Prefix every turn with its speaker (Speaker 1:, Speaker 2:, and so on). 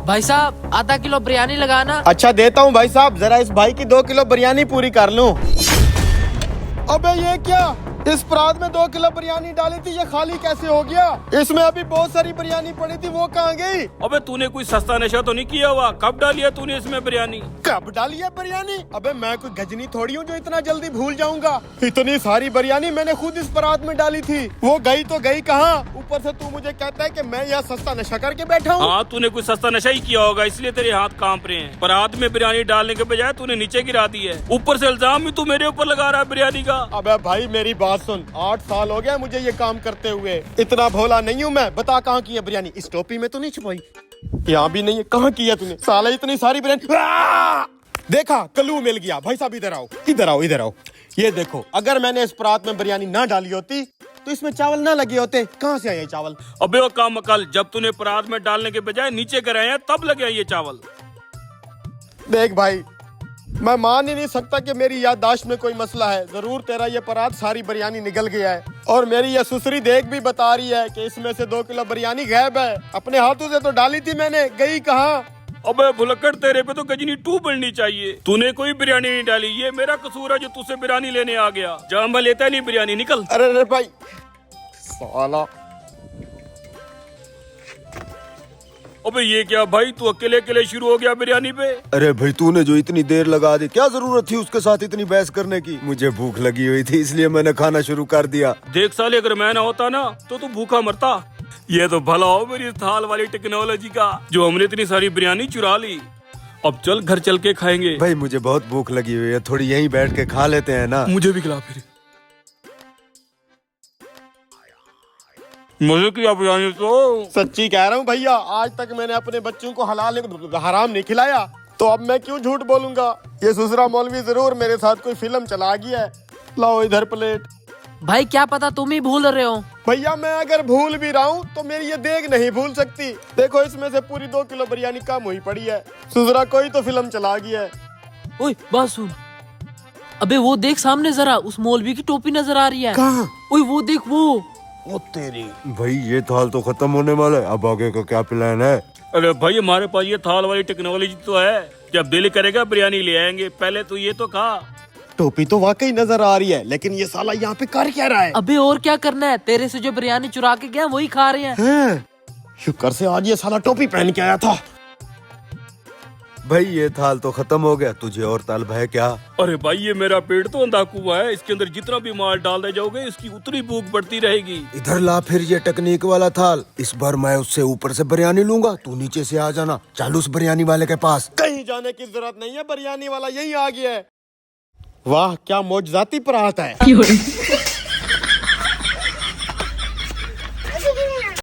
Speaker 1: भाई साहब आधा किलो बिरयानी लगाना।
Speaker 2: अच्छा देता हूँ भाई साहब, जरा इस भाई की 2 किलो बिरयानी पूरी कर लूँ। अबे ये क्या, इस परात में 2 किलो बिरयानी डाली थी, ये खाली कैसे हो गया? इसमें अभी बहुत सारी बिरयानी पड़ी थी, वो कहाँ गई?
Speaker 3: अबे तूने कोई सस्ता नशा तो नहीं किया हुआ? कब डाली है तूने इसमें बिरयानी?
Speaker 2: कब डाली है बिरयानी? अबे मैं कोई गजनी थोड़ी हूँ जो इतना जल्दी भूल जाऊंगा। इतनी सारी बिरयानी मैंने खुद इस परात में डाली थी, वो गई तो गई कहाँ? ऊपर से तू मुझे कहता है कि मैं यहाँ सस्ता नशा करके बैठा हूँ।
Speaker 3: हाँ तूने कोई सस्ता नशा ही किया होगा, इसलिए तेरे हाथ कांप रहे हैं। परात में बिरयानी डालने के बजाय तूने नीचे गिरा दी है। ऊपर से इल्जाम भी तू मेरे ऊपर लगा रहा है बिरयानी का।
Speaker 2: अबे भाई मेरी बात सुन, 8 साल हो गया मुझे ये काम करते हुए, इतना भोला नहीं हूँ मैं। बता कहाँ की है बिरयानी? इस टोपी में तो नहीं छुपाई? यहाँ भी नहीं है। कहाँ की है तूने? साला इतनी सारी बिरयानी। देखा, कल्लू मिल गया। भाई साहब इधर आओ, इधर आओ, इधर आओ। ये देखो, अगर मैंने इस परात में बिरयानी ना डाली होती तो इसमें चावल ना लगे होते। कहाँ से आए ये चावल?
Speaker 3: अबे वो काम अकल, जब तूने परात में डालने के बजाय नीचे गिराए हैं तब लगे ये चावल।
Speaker 2: देख भाई, मैं मान ही नहीं सकता कि मेरी याददाश्त में कोई मसला है। जरूर तेरा ये परात सारी बिरयानी निकल गया है, और मेरी ये सुसरी देख भी बता रही है कि इसमें से 2 किलो बिरयानी गायब है। अपने हाथों से तो डाली थी मैंने, गई कहाँ?
Speaker 3: अबे भुलक्कड़, तेरे पे तो गजनी 2 बननी चाहिए। तूने कोई बिरयानी नहीं डाली, ये मेरा कसूर है जो तुझसे बिरयानी लेने आ गया। जहाँ मैं लेता नहीं बिरयानी, निकल।
Speaker 2: अरे भाई साला।
Speaker 3: अबे ये क्या भाई, तू अकेले अकेले शुरू हो गया बिरयानी पे?
Speaker 4: अरे भाई तूने जो इतनी देर लगा दी, क्या जरूरत थी उसके साथ इतनी बहस करने की? मुझे भूख लगी हुई थी इसलिए मैंने खाना शुरू कर दिया।
Speaker 3: देख साले, अगर मैं ना होता ना तो तू भूखा मरता। ये तो भला हो मेरी थाल वाली टेक्नोलॉजी का, जो हमने इतनी सारी बिरयानी चुरा ली। अब चल घर चल के खाएंगे।
Speaker 4: भाई मुझे बहुत भूख लगी हुई है, थोड़ी यहीं बैठ के खा लेते हैं ना।
Speaker 3: मुझे भी खिला फिर। मुझे क्या बिरयानी तो।
Speaker 2: सच्ची कह रहा हूँ भैया, आज तक मैंने अपने बच्चों को हलाल हराम नहीं खिलाया, तो अब मैं क्यों झूठ बोलूंगा? ये सुसरा मौलवी जरूर मेरे साथ कोई फिल्म चला गया है। लाओ इधर प्लेट।
Speaker 1: भाई क्या पता तुम ही भूल रहे हो।
Speaker 2: भैया मैं अगर भूल भी रहा हूँ तो मेरी ये देख नहीं भूल सकती। देखो इसमें से पूरी 2 किलो बिरयानी कम हुई पड़ी है। सुसरा कोई तो फिल्म चला गया है।
Speaker 1: ओए बात सुन, अबे वो देख सामने जरा, उस मौलवी की टोपी नजर आ रही है।
Speaker 2: कहाँ?
Speaker 1: ओए वो देख, वो
Speaker 2: तेरी।
Speaker 4: भाई ये थाल तो खत्म होने वाला है, अब आगे का क्या प्लान है?
Speaker 3: अरे भाई हमारे पास ये थाल वाली टेक्नोलॉजी तो है, जब दिल करेगा बिरयानी ले आएंगे। पहले तो ये तो खा।
Speaker 2: टोपी तो वाकई नजर आ रही है, लेकिन ये साला यहाँ पे कर क्या रहा है?
Speaker 1: अबे और क्या करना है, तेरे से जो बिरयानी चुरा के गया वही खा रहे हैं।
Speaker 2: शुक्र से आज ये साला टोपी पहन के आया था।
Speaker 4: भाई ये थाल तो खत्म हो गया, तुझे और तलब है क्या?
Speaker 3: अरे भाई ये मेरा पेट तो अंधा कुआं है, इसके अंदर जितना भी माल डाल दे जाओगे इसकी उतनी भूख बढ़ती रहेगी।
Speaker 4: इधर ला फिर ये टेक्निक वाला थाल। इस बार मैं उससे ऊपर से बिरयानी लूंगा, तू नीचे से आ जाना। चल उस बिरयानी वाले के पास।
Speaker 2: कहीं जाने की जरूरत नहीं है, बिरयानी वाला यहीं आ गया है। वाह क्या मौजजाती परात है।